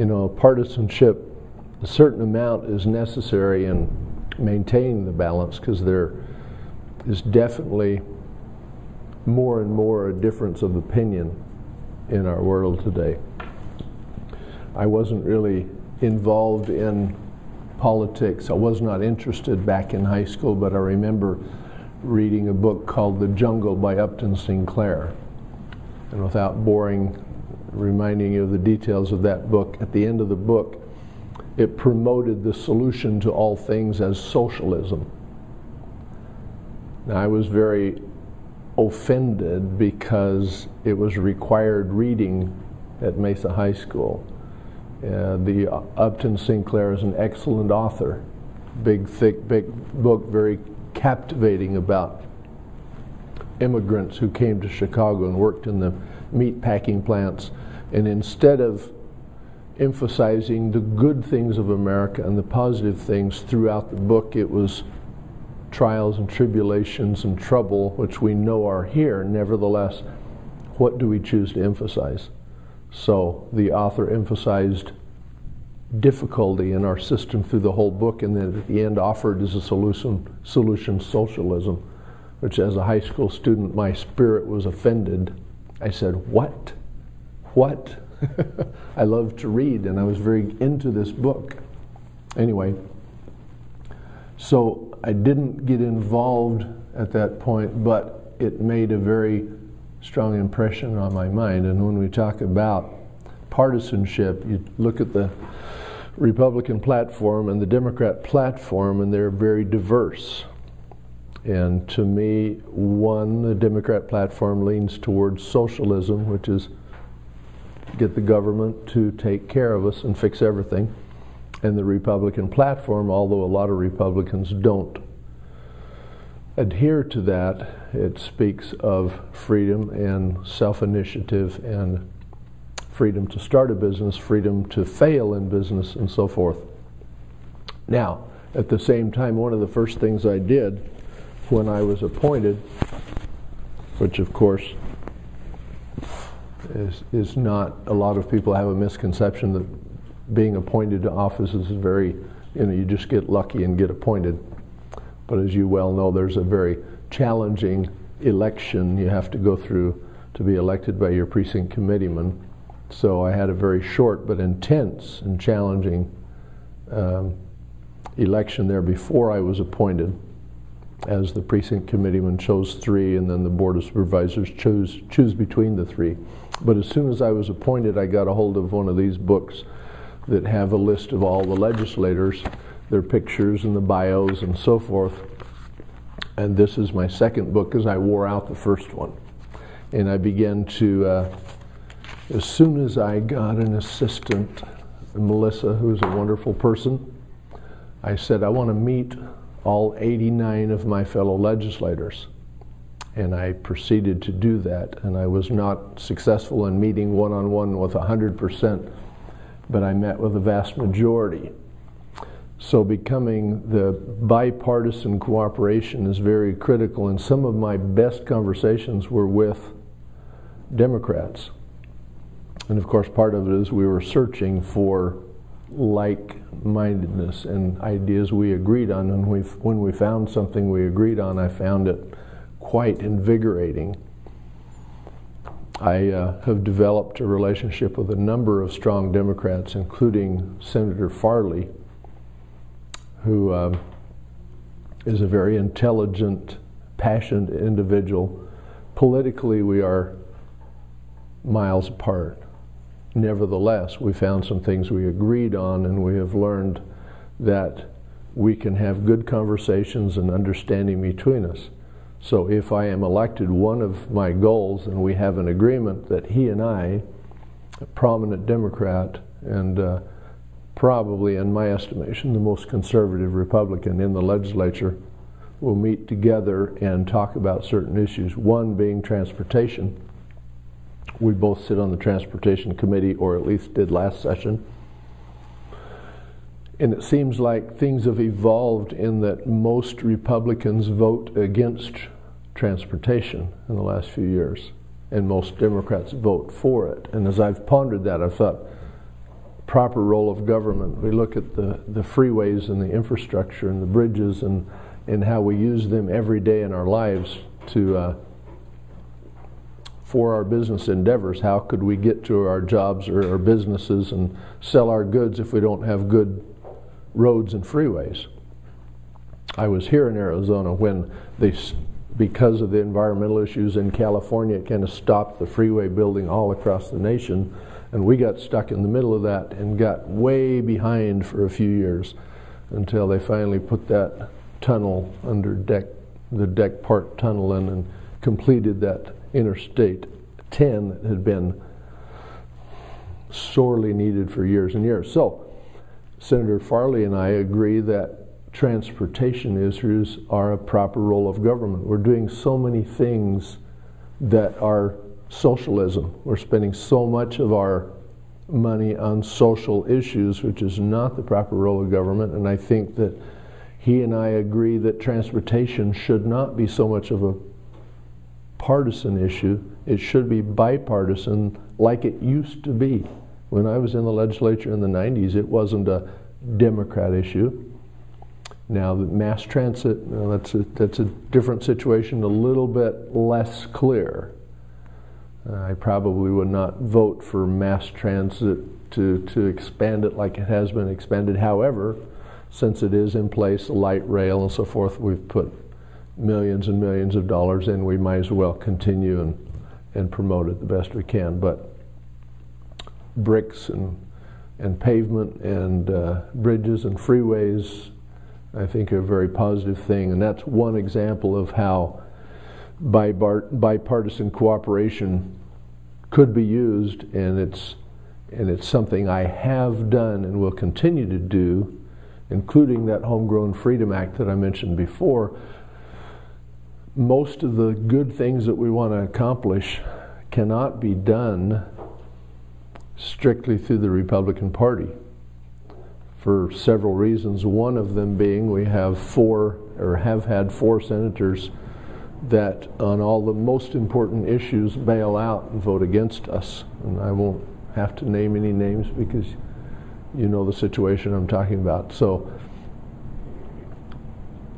You know, partisanship, a certain amount is necessary in maintaining the balance, because there is definitely more and more a difference of opinion in our world today. I wasn't really involved in politics. I was not interested back in high school, but I remember reading a book called The Jungle by Upton Sinclair. And without reminding you of the details of that book, at the end of the book, it promoted the solution to all things as socialism. Now, I was very offended because it was required reading at Mesa High School. The Upton Sinclair is an excellent author. Big, thick, big book, very captivating, about immigrants who came to Chicago and worked in the meat packing plants. And instead of emphasizing the good things of America and the positive things throughout the book, it was trials and tribulations and trouble, which we know are here. Nevertheless, what do we choose to emphasize? So the author emphasized difficulty in our system through the whole book, and then at the end offered as a solution socialism, which as a high school student, my spirit was offended. I said, what? What? I love to read, and I was very into this book. Anyway, so I didn't get involved at that point, but it made a very strong impression on my mind. And when we talk about partisanship, you look at the Republican platform and the Democrat platform, and they're very diverse. And to me, the Democrat platform leans towards socialism, which is get the government to take care of us and fix everything. And the Republican platform, although a lot of Republicans don't adhere to that, it speaks of freedom and self-initiative and freedom to start a business, freedom to fail in business, and so forth. Now, at the same time, one of the first things I did when I was appointed, which of course is not, a lot of people have a misconception that being appointed to office is very, you just get lucky and get appointed. But as you well know, there's a very challenging election you have to go through to be elected by your precinct committeeman. So I had a very short but intense and challenging election there before I was appointed, as the precinct committeeman chose 3, and then the board of supervisors choose between the 3. But as soon as I was appointed, I got a hold of one of these books that have a list of all the legislators, their pictures and the bios and so forth. And this is my second book, because I wore out the first one. And I began to, as soon as I got an assistant, Melissa, who's a wonderful person, I said, I want to meet all 89 of my fellow legislators. And I proceeded to do that. And I was not successful in meeting one-on-one with 100%, but I met with a vast majority. So becoming the bipartisan cooperation is very critical, and some of my best conversations were with Democrats. And of course, part of it is we were searching for like-mindedness and ideas we agreed on, and when we found something we agreed on, I found it quite invigorating. I have developed a relationship with a number of strong Democrats, including Senator Farley, who is a very intelligent, passionate individual. Politically, we are miles apart. Nevertheless, we found some things we agreed on, and we have learned that we can have good conversations and understanding between us. So if I am elected, one of my goals, and we have an agreement that he and I, a prominent Democrat, and probably, in my estimation, the most conservative Republican in the legislature, will meet together and talk about certain issues, one being transportation. We both sit on the Transportation Committee, or at least did last session. And it seems like things have evolved in that most Republicans vote against transportation in the last few years, and most Democrats vote for it. And as I've pondered that, I've thought, proper role of government. We look at the freeways and the infrastructure and the bridges and how we use them every day in our lives for our business endeavors. How could we get to our jobs or our businesses and sell our goods if we don't have good roads and freeways? I was here in Arizona when because of the environmental issues in California, it kind of stopped the freeway building all across the nation, and we got stuck in the middle of that and got way behind for a few years until they finally put that tunnel under the Deck Park tunnel in and completed that Interstate 10 that had been sorely needed for years and years. So Senator Farley and I agree that transportation issues are a proper role of government. We're doing so many things that are socialism. We're spending so much of our money on social issues, which is not the proper role of government, and I think that he and I agree that transportation should not be so much of a partisan issue. It should be bipartisan like it used to be. When I was in the legislature in the 90s, it wasn't a Democrat issue. Now, the mass transit, that's a different situation, a little bit less clear. I probably would not vote for mass transit to expand it like it has been expanded. However, since it is in place, light rail and so forth, we've put millions and millions of dollars in. We might as well continue and promote it the best we can. But bricks and pavement and bridges and freeways, I think, are a very positive thing, and that's one example of how bipartisan cooperation could be used, and it's something I have done and will continue to do, including that Homegrown Freedom Act that I mentioned before. Most of the good things that we want to accomplish cannot be done strictly through the Republican Party, for several reasons. One of them being we have have had four senators that on all the most important issues bail out and vote against us. And I won't have to name any names because you know the situation I'm talking about. So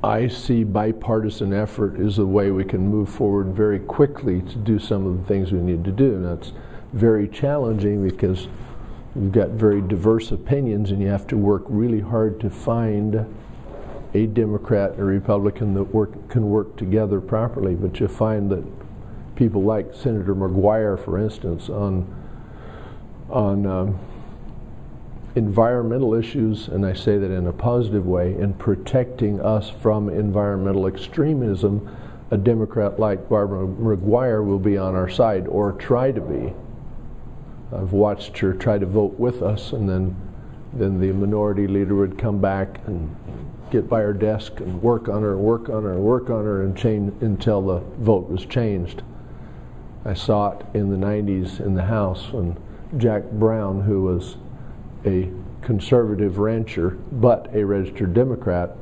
I see bipartisan effort is a way we can move forward very quickly to do some of the things we need to do. And that's very challenging because you've got very diverse opinions, and you have to work really hard to find a Democrat and a Republican that can work together properly. But you find that people like Senator McGuire, for instance, on environmental issues, and I say that in a positive way, in protecting us from environmental extremism, a Democrat like Barbara McGuire will be on our side, or try to be. I've watched her try to vote with us, and then the minority leader would come back and get by her desk and work on her and change until the vote was changed. I saw it in the 90s in the House when Jack Brown, who was a conservative rancher but a registered Democrat,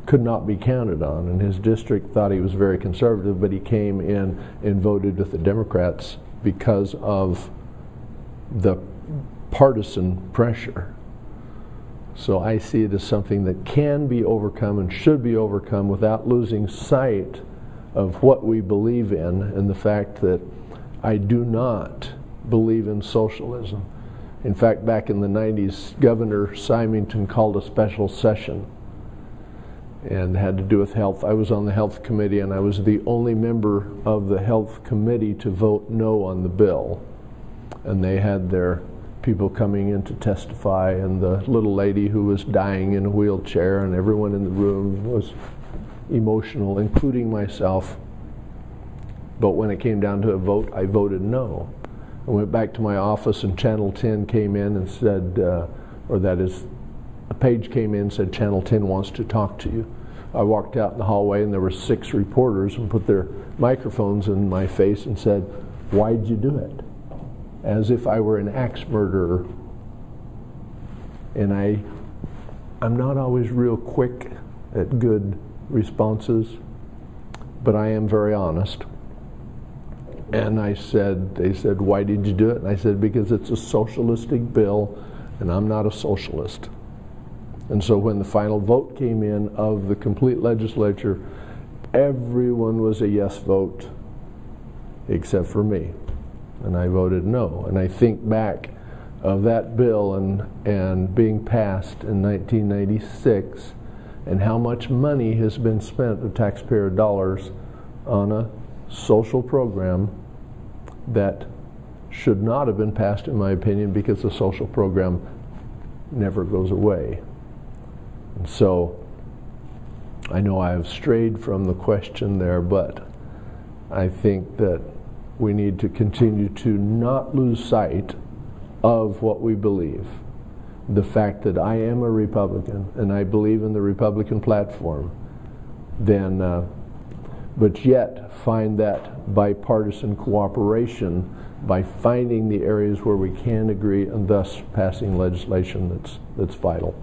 could not be counted on, and his district thought he was very conservative, but he came in and voted with the Democrats because of the partisan pressure. So I see it as something that can be overcome and should be overcome without losing sight of what we believe in, and the fact that I do not believe in socialism. In fact, back in the 90s, Governor Symington called a special session and had to do with health. I was on the health committee, and I was the only member of the health committee to vote no on the bill. And they had their people coming in to testify, and the little lady who was dying in a wheelchair, and everyone in the room was emotional, including myself. But when it came down to a vote, I voted no. I went back to my office, and Channel 10 came in and said, or that is, a page came in and said, Channel 10 wants to talk to you. I walked out in the hallway, and there were 6 reporters and put their microphones in my face and said, "Why'd you do it?" As if I were an axe murderer. And I'm not always real quick at good responses, but I am very honest. And I said, they said, why did you do it? And I said, because it's a socialistic bill, and I'm not a socialist. And so when the final vote came in of the complete legislature, everyone was a yes vote, except for me. And I voted no. And I think back of that bill and being passed in 1996, and how much money has been spent of taxpayer dollars on a social program that should not have been passed, in my opinion, because the social program never goes away. And so I know I have strayed from the question there, but I think that we need to continue to not lose sight of what we believe. The fact that I am a Republican and I believe in the Republican platform, then, but yet find that bipartisan cooperation by finding the areas where we can agree and thus passing legislation that's vital.